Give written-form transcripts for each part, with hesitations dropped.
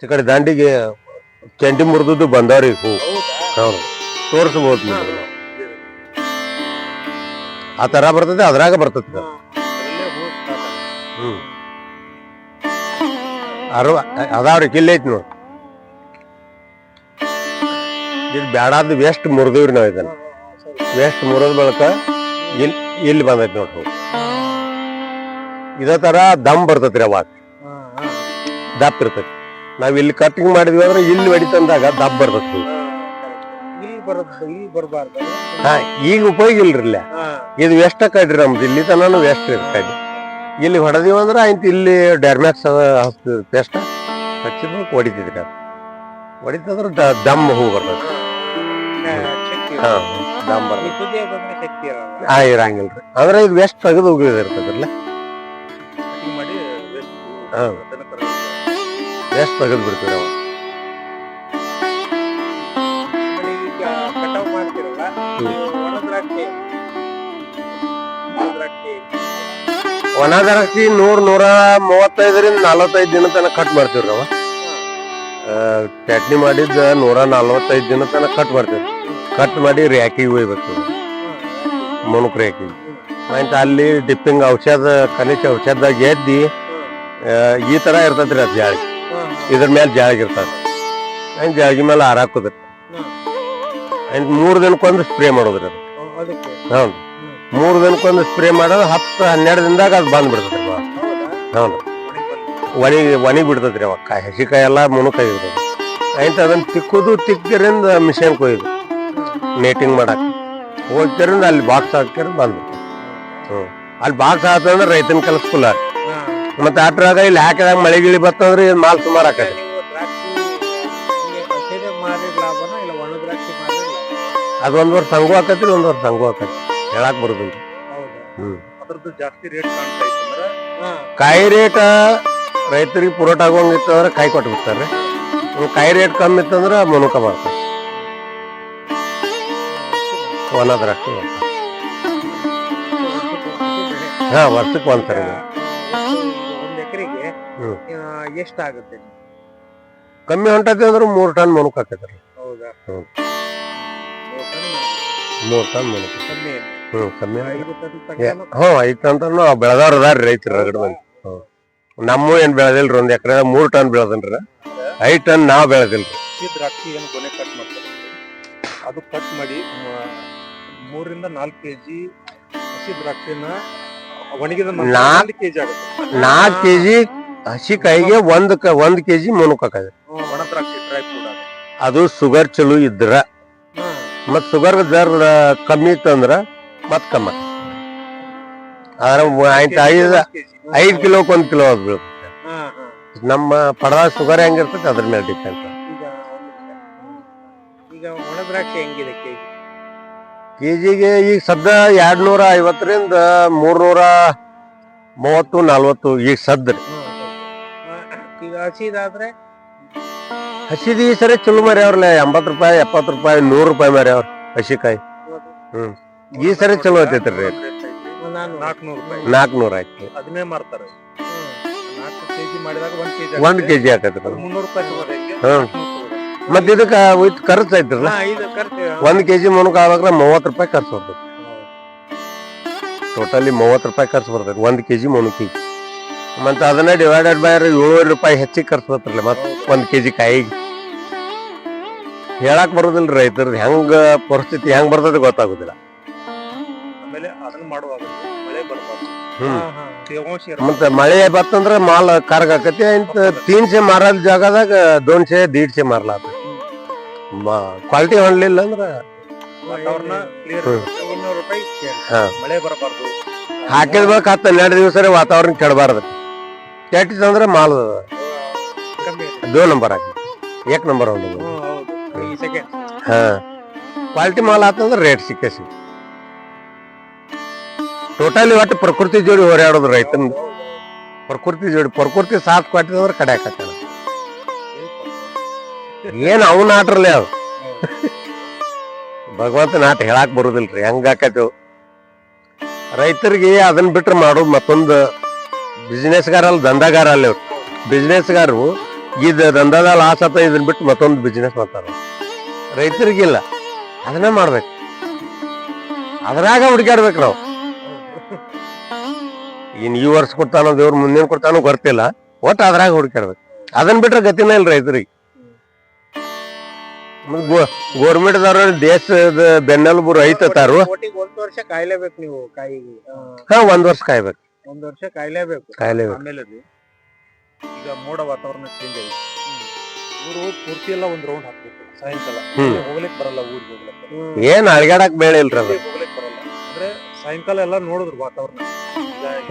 ಈ ಕಡೆ ದಾಂಡಿಗೆ ಕೆಂಡಿ ಮುರಿದದ್ದು ಬಂದವ್ರಿ ಹೂ. ಹೌದು, ತೋರಿಸ್ಬೋದು ನಿಮ್ಗೆ ನಾವು. ಆ ತರ ಬರ್ತದೆ, ಅದ್ರಾಗ ಬರ್ತದೆ. ಹ್ಮ್ ಅದಾವ್ರಿ ಕಿಲ್ಲ ಐತಿ ನೋಡಿ. ಇದು ಬ್ಯಾಡಾದ ವೇಸ್ಟ್ ಮುರಿದಿವ್ರಿ ನಾವ್. ಇದನ್ನ ವೇಸ್ಟ್ ಮುರಿದ ಬಳಕ ಇಲ್ಲಿ ಬಂದೈತಿ ನೋಡ್ರಿ. ಇದೇ ತರ ದಮ್ ಬರ್ತೈತ್ರಿ, ಅವಾಗ ದಪ್ಪ ಇರ್ತೈತಿ. ನಾವ್ ಇಲ್ಲಿ ಕಟ್ಟಿಂಗ್ ಮಾಡಿದ್ವಿ ಅಂದ್ರೆ ಇಲ್ಲಿ ಹೊಡಿತಂದಾಗ ದಪ್ಪ ಬರ್ತೈತಿ. ಹಾ, ಈಗ ಉಪಯೋಗ ಇಲ್ರಿ ಇಲ್ಲ. ಇದು ವೆಸ್ಟ್ ಕಡ್ರಿ ನಮ್ದು, ಇಲ್ಲಿ ತನೂ ವೆಸ್ಟ್ ಕಡ್ರಿ. ಇಲ್ಲಿ ಹೊಡೆದಿವ ಅಂದ್ರೆ ಆಯ್ತು, ಇಲ್ಲಿ ಡ್ಯಾರ್ಮ್ಯಾಕ್ಸ್ ಪೇಸ್ಟ್ ಹಚ್ಚಿದ್ರು ಹೊಡಿತಿದ್ರಿ. ಅದು ಹೊಡಿತಂದ್ರೆ ದಮ್ ಹೂ ಬರ್ತೈತಿ. ಹಾ, ದಮ್ ಬರ್ತೈತಿ. ಹಾ, ಇರಂಗಿಲ್ರಿ. ಅಂದ್ರೆ ಇದು ವೆಸ್ಟ್ ತೆಗೆದು ಹೋಗಿರ್ತದ್ರಲ್ಲ. ಹಾ, ವೆಸ್ಟ್ ತೆಗೆದು ಬಿಡ್ತೀವಿ ನಾವು. ಒಣ ದ್ರಾಕ್ಷಿ 100-135 ದಿನ ತನಕ ಕಟ್ ಮಾಡ್ತೀವ್ರಿ ನಾವು. ಚಟ್ನಿ ಮಾಡಿದ್ದ 145 ದಿನ ತನಕ ಕಟ್ ಮಾಡ್ತೀವಿ. ಕಟ್ ಮಾಡಿ ರ್ಯಾಕಿಗೆ ಒಯ್ಬೇಕು, ಮುಣುಕ್ ರ್ಯಾಕಿಗೆ. ಆಯ್ತು, ಅಲ್ಲಿ ಡಿಪ್ಪಿಂಗ್ ಔಷಧ, ಖನಿಜ ಔಷಧದಾಗ ಎದ್ದಿ ಈ ತರ ಇರ್ತದ್ರಿ ಅದು ಜಾಳಗಿ. ಇದ್ರ ಮೇಲೆ ಜಾಳಗಿ ಇರ್ತದೆ. ಆಯ್ತು, ಜಾಳಗಿ ಮೇಲೆ ಹಾರಾಕೋದ್ರಿ. ಆಯ್ತು, 3 ದಿನಕ್ಕೊಂದು ಸ್ಪ್ರೇ ಮಾಡೋದ್ರಿ ಅದು. ಹೌದು, 3 ದಿನಕ್ಕೊಂದು ಸ್ಪ್ರೇ ಮಾಡೋದು. 10-12 ದಿನದಾಗ ಅದು ಬಂದ್ ಬಿಡ್ತದ್ರಿ. ಹೌದು, ಒಣಗಿ ಬಿಡ್ತದ್ರಿ. ಅವಾಗ ಹಸಿಕಾಯಿ ಎಲ್ಲ ಮುಣುಕಾಗಿರ್ತದೆ. ಆಯ್ತು, ಅದನ್ನ ತಿಕ್ಕಿರಿಂದ ಮಿಷನ್ ಕೊಯ್ದು ನೇಟಿಂಗ್ ಮಾಡಕ್ ಹೋಗ್ತಿರಿಂದ ಅಲ್ಲಿ ಬಾಕ್ಸ್ ಹಾಕ್ತಿರ ಬಂದು. ಅಲ್ಲಿ ಬಾಕ್ಸ್ ಹಾಕಂದ್ರೆ ರೈತನ ಕೆಲಸ ಫುಲ್ ಆಗ. ಮತ್ತೆ ಅಟ್ರಾಗ ಇಲ್ಲಿ ಹಾಕಿದಾಗ ಮಳೆ ಗಿಳಿ ಬರ್ತಂದ್ರೆ ಮಾಲ್ ಸುಮಾರು ಹಾಕತಿ. ಅದು 1 ವರ್ಷ ಸಂಗು ಹಾಕತ್ರಿ, 1 ವರ್ಷ ಸಂಗು ಹಾಕತಿ. ಹೇಳಕ್ ಬರುದಿಲ್ಲ. ಕಾಯಿ ರೇಟ್ ರೈತರಿಗೆ ಪುರೋಟ ಆಗೋಂಗಿತ್ತು ಅಂದ್ರೆ ಕಾಯಿ ಕೊಟ್ಟು ಬಿಡ್ತಾರೆ. ಕಾಯಿ ರೇಟ್ ಕಮ್ಮಿ ಇತ್ತಂದ್ರೆ ಮುನುಕ ಮಾಡ್ತಾರೆ. ಒಣ ದ್ರಾಕ್ಷಿ ಹಾ, ವರ್ಷಕ್ಕೆ ಒಂದ್ಸರಿ. ಎಷ್ಟಾಗುತ್ತೆ? ಕಮ್ಮಿ ಹೊಂಟತಿ ಅಂದ್ರೆ 3 ಟನ್ ಮುನುಕ ಹಾಕತ್ರಿ. 3 ಟನ್ ಮುನುಕ. ಕಮ್ಮಿ. 5 ಟನ್ ನಾವು ಬೆಳೆದವ್ರ ಅದಾರ್ರಿ ರೈತರು ರಗಡ ಮಂದಿ. ನಮ್ಮ ಏನ್ ಬೆಳೆದಿಲ್ರಿ, 1 ಎಕರೆ 3 ಟನ್ ಬೆಳೆದನ್ರಿ. 5 ಟನ್ ನಾವ್ ಬೆಳೆದಿಲ್ರಿ. ದ್ರಾಕ್ಷಿ ಏನು ಕೊನೆ ಕಟ್ ಮಾಡ್ತಾರೆ, ಅದು ಕಟ್ ಮಾಡಿ 3-4 ಕೆಜಿ ಹಸಿ ದ್ರಾಕ್ಷಿನ ಒಣಗಿದ 4 ಕೆಜಿ ಆಗುತ್ತೆ. 4 ಕೆಜಿ ಹಸಿ ಕಾಯಿಗೆ 1 ಕೆಜಿ ಮುನುಕ ಹಾಕದ್ರಿ. ಒಣ ದ್ರಾಕ್ಷಿ ಡ್ರೈ ಫ್ರೂಟ್ ಅದು ಶುಗರ್ ಚಲೋ ಇದ್ರ, ಮತ್ ಶುಗರ್ ದರ್ ಕಮ್ಮಿ ಇತ್ತಂದ್ರ ಮತ್ ಕಮ್ಮ. ಆದ್ರೆ 5 ಕಿಲೋಕ್ 1 ಕಿಲೋ ಅದ್ ಬೀಳುತ್ತೆ. ನಮ್ಮ ಪಡದ ಶುಗರ್ ಹೆಂಗಿರ್ತೈತಿ ಅದ್ರ ಮೇಲೆ ಡಿಪೆಂಡ್. ಈಗ ಒಣ ದ್ರಾಕ್ಷಿ ಹೆಂಗಿದೆ ಕೆಜಿಗೆ? ಈಗ ಸದ್ದ 250ರಿಂದ 330-40 ಈಗ ಸದ್ರಿ. ಈಗ ಹಸಿದಾದ್ರೆ ಹಸಿದಿ ಸರಿ ಚಲೋ ಮರ್ಯಾವ್ರಲ್ಲ, 80 ರೂಪಾಯಿ 70 ರೂಪಾಯಿ 100 ರೂಪಾಯಿ ಮರ್ಯಾವ್ರ ಹಸಿಕಾಯಿ. ಈ ಸರಿ ಚಲೋ ಐತೈತ್ರಿ ರೇಟ್. 400 ಆಯ್ತು. ಅದನ್ನೇ ಮಾರ್ತಾರೆ. 4 ಕೆಜಿ ಮಾಡಿದಾಗ 1 ಕೆಜಿ ಹಾಕತ್ರಿ. 300 ರೂಪಾಯಿ ತಗೋದಂಗೆ. ಮತ್ ಇದಕ್ಕ ಖರ್ಚು ಐತ್ರಲ್ಲ. 1 ಕೆಜಿ ಮುನುಕ ಆವಾಗ 30 ರೂಪಾಯಿ ಖರ್ಚು ಬರ್ತೈತಿ. ಟೋಟಲಿ 30 ರೂಪಾಯಿ ಖರ್ಚು ಬರ್ತೈತಿ 1 ಕೆಜಿ ಮುನುಕಿಗೆ. ಮತ್ತ ಅದನ್ನ ಡಿವೈಡೆಡ್ ಬೈ 700 ರೂಪಾಯಿ ಹೆಚ್ಚಿಗೆ ಖರ್ಚು ಬರ್ತಲ್ಲ ಮತ್ 1 ಕೆಜಿ ಕಾಯಿಗೆ. ಹೇಳಕ್ ಬರೋದಿಲ್ರಿ ರೈತರದ್ ಹೆಂಗ ಪರಿಸ್ಥಿತಿ ಹೆಂಗ್ ಬರ್ತೈತಿ ಗೊತ್ತಾಗುದಿಲ್ಲ. ಆಮೇಲೆ ಅದನ್ನ ಮಾಡುವಾಗ ಮಳೆ ಬರ್ಬಾರ್ದು. ಮತ್ತೆ ಮಳೆ ಬತ್ತಂದ್ರ ಮಾಲ್ ಕಾರ್ಗ ಆಕತಿ. 300 ಮಾರಾದ ಜಾಗದಾಗ 200-150 ಮಾರ್ಲಾತ. ಕ್ವಾಲಿಟಿ ಹೊಂಡ್ಲಿಲ್ಲ ಅಂದ್ರ ಮಳೆ ಬರಬಾರ್ದು. ಹಾಕಿದ ಬಳಿಕ 10-12 ದಿವಸ ವಾತಾವರಣ ಕೆಡಬಾರ್ದು. ಕೆಟ್ಟಿತ್ತಂದ್ರ ಮಾಲ್ 2 ನಂಬರ್ ಹಾಕಿ 1 ನಂಬರ್ ಹೊಂಡ. ಹಾ, ಕ್ವಾಲಿಟಿ ಮಾಲ್ ಆತಂದ್ರ ರೇಟ್ ಸಿಕ್ಕೇ ಸಿಗ. ಟೋಟಲಿ ಒಟ್ಟು ಪ್ರಕೃತಿ ಜೋಡಿ ಹೋರಾಡೋದು ರೈತನ. ಪ್ರಕೃತಿ ಸಾಥ್ ಕೊಟ್ಟಿದ್ರೆ ಕಡೆ ಹಾಕತ್ತ. ಏನ್ ಅವ್ನ ಆಟ್ರಲ್ಲೇ ಅವ್ ಭಗವಂತ ನಾಟ ಹೇಳಾಕ್ ಬರುದಿಲ್ರಿ ಹೆಂಗ ಆಕತೇವ್. ರೈತರಿಗೆ ಅದನ್ನ ಬಿಟ್ರೆ ಮಾಡೋದು ಮತ್ತೊಂದು ಬಿಸ್ನೆಸ್ಗಾರ ಅಲ್ಲ, ದಂಧಗಾರ ಅಲ್ಲಿ. ಅವ್ರು ಬಿಸ್ನೆಸ್ಗಾರರು ಇದು ದಂಧದ ಲಾಸ್ ಆತ ಇದನ್ನ ಬಿಟ್ಟು ಮತ್ತೊಂದು ಬಿಸ್ನೆಸ್ ಮಾಡ್ತಾರ ರೈತರಿಗಿಲ್ಲ ಅದನ್ನ ಮಾಡ್ಬೇಕು ಅದ್ರಾಗ ಹುಡುಕಾಡ್ಬೇಕು ನಾವು ಇನ್ ಈ ವರ್ಷ ಕೊಡ್ತಾನೋ ದೇವ್ರ ಮುಂದಿನ ಕೊಡ್ತಾನೋ ಗೊತ್ತಿಲ್ಲ ಒಟ್ಟು ಅದ್ರಾಗ ಹುಡುಕಾಡ್ಬೇಕು ಅದನ್ನ ಬಿಟ್ರೆ ಗತಿನ ಇಲ್ಲ ರೈತರಿಗೆ ಗೋರ್ಮೆಂಟ್ ದವ್ರ ದೇಶದ ಬೆನ್ನೆಲುಬು ರೈತರು ಒಟ್ಟಿಗೆ 1 ವರ್ಷ ಕಾಯ್ಲೇಬೇಕು ನೀವು ಕಾಯಿಗೆ ಹಾ 1 ವರ್ಷ ಕಾಯ್ಬೇಕು 1 ವರ್ಷ ಕಾಯ್ಲೇಬೇಕು ಆಮೇಲೆ ಈಗ ಮೋಡ ವಾತಾವರಣ ಚೇಂಜ್ ಆಗಿದೆ ಇವರು ಪೂರ್ತಿ ಎಲ್ಲ ಒಂದ್ ರೌಂಡ್ ಹಾಕ್ಬೇಕು ಸಾಯಂಕಾಲ ಹೋಗ್ಲಿಕ್ ಬರಲ್ಲ ಊರಿಗೆ ಹೋಗ್ಲಿಕ್ಕೆ ಏನ್ ಅಳಗಾಡಕ್ ಬೇಳೆ ಇಲ್ರಿ ಅದು ಹೋಗ್ಲಿಕ್ ಬರಲ್ಲ ಅಂದ್ರೆ ಸಾಯಂಕಾಲ ಎಲ್ಲ ನೋಡಿದ್ರು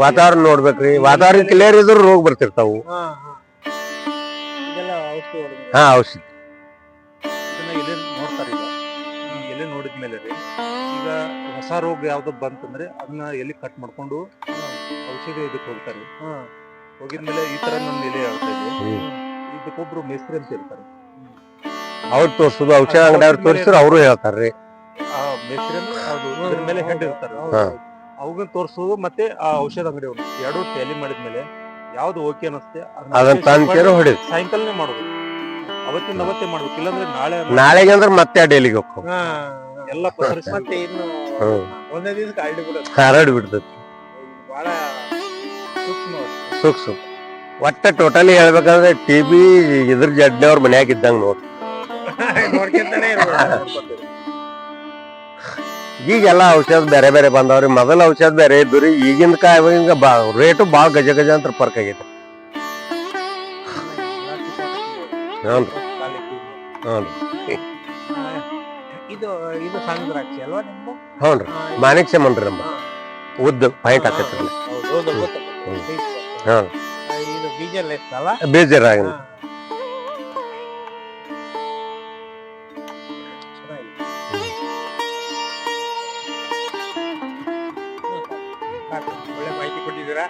ವಾತಾವರಣ ನೋಡ್ಬೇಕ್ರಿ ವಾತಾವರಣ ಕ್ಲಿಯರ್ ಇದ್ರು ರೋಗ ಬರ್ತಿರ್ತಾವು ಇದೆಲ್ಲ ಔಷಧಿ ಹೊಡೆದ್ರು ಹಾ ಔಷಧಿ ಇದನ್ನ ಎಲೆ ನೋಡ್ತಾರೆ ಈಗ ಈ ಎಲೆ ನೋಡಿದ್ಮೇಲೆ ರೀ ಈಗ ಹೊಸ ರೋಗ ಯಾವ್ದು ಬಂತಂದ್ರೆ ಅದನ್ನ ಎಲೆ ಕಟ್ ಮಾಡ್ಕೊಂಡು ಔಷಧಿ ಇದಕ್ಕೆ ಹೋಗ್ತಾರೆ ಹೋಗಿದ್ಮೇಲೆ ಈ ತರ ನನ್ನ ಎಲೆ ಹೇಳ್ತಾ ಇದೆ ಇದಕ್ಕೊಬ್ರು ಮೇಸ್ತ್ರಿ ಅಂತ ಇರ್ತಾರೆ ಅವ್ರು ತೋರ್ಸುದು ಔಷಧ ಅಂಗಡಿ ಅವ್ರು ತೋರಿಸಿದ್ರು ಅವರು ಹೇಳ್ತಾರ್ರಿ ಆ ಮೇಸ್ತ್ರಿ ಅಂದ್ರೆ ಅದು ಇದ್ರ ಮೇಲೆ ಹೆಡ್ ಇರ್ತಾರೆ ಅವಾಗ ತೋರ್ಸೋದು ಮತ್ತೆ ಆ ಔಷಧ ಅಂಗಡಿ ಅವರು ಎರಡು ಟ್ಯಾಲಿ ಮಾಡಿದ್ಮೇಲೆ ಯಾವ್ದು ಓಕೆ ಅನಸ್ತೆ ಅದನ್ನ ತಂದ್ಕೇರು ಹೊಡಿದ್ ಸಾಯಂಕಾಲನೇ ಮಾಡೋದು ಅವತ್ತಿಂದ ಅವತ್ತೇ ಮಾಡ್ಬೇಕು ಇಲ್ಲಾಂದ್ರೆ ನಾಳೆಗೆ ಅಂದ್ರೆ ಮತ್ತೆ ಡೈಲಿಗೆ ಹೋಗ್ತಾವ ಎಲ್ಲ ಪಸರಿಸಿ ಮತ್ತೆ ಇನ್ನು ಒಂದೇ ದಿವಸಕ್ಕೆ ಹರಡಿ ಬಿಡ್ತೈತಿ ಬಹಳ ಸೂಕ್ಷ್ಮ ಒಟ್ಟ ಟೋಟಲಿ ಹೇಳ್ಬೇಕಂದ್ರೆ ಟಿಬಿ ಇದ್ರ ಜಡ್ನೆ ಅವ್ರ ಮನ್ಯಾಗ ಇದ್ದಂಗ ನೋಡ್ ನೋಡ್ಕೊಂತಾನೆ ಈಗೆಲ್ಲ ಔಷಧ ಬೇರೆ ಬೇರೆ ಬಂದವ್ರಿ ಮೊದಲ ಔಷಧ ಬೇರೆ ಇದ್ರಿ ಈಗಿನ ಕಾಯಿಗ ರೇಟು ಬಾಳ ಗಜ ಗಜ ಅಂತ ಫರ್ಕ್ ಆಗೈತೆ ಇದು ಇದು ಸಣ್ಣ ದ್ರಾಕ್ಷಿ ಅಲ್ವಾ ನಿಮ್ದು ಹ್ಞೂನ್ರಿ ಮಾಣಿಕ್ ಸೇಮನ್ರಿ ನಮ್ಮ ಉದ್ದ ಪಾಯಿಂಟ್ ಹಾಕೈತ್ರಿ ಹಾ ಇದು ಬೀಜ ಅಲ್ಲ ಬೇಜಾರಾಗ ಒಳ್ಳೆ ಮಾಹಿತಿ ಕೊಟ್ಟಿದ್ದೀರಾ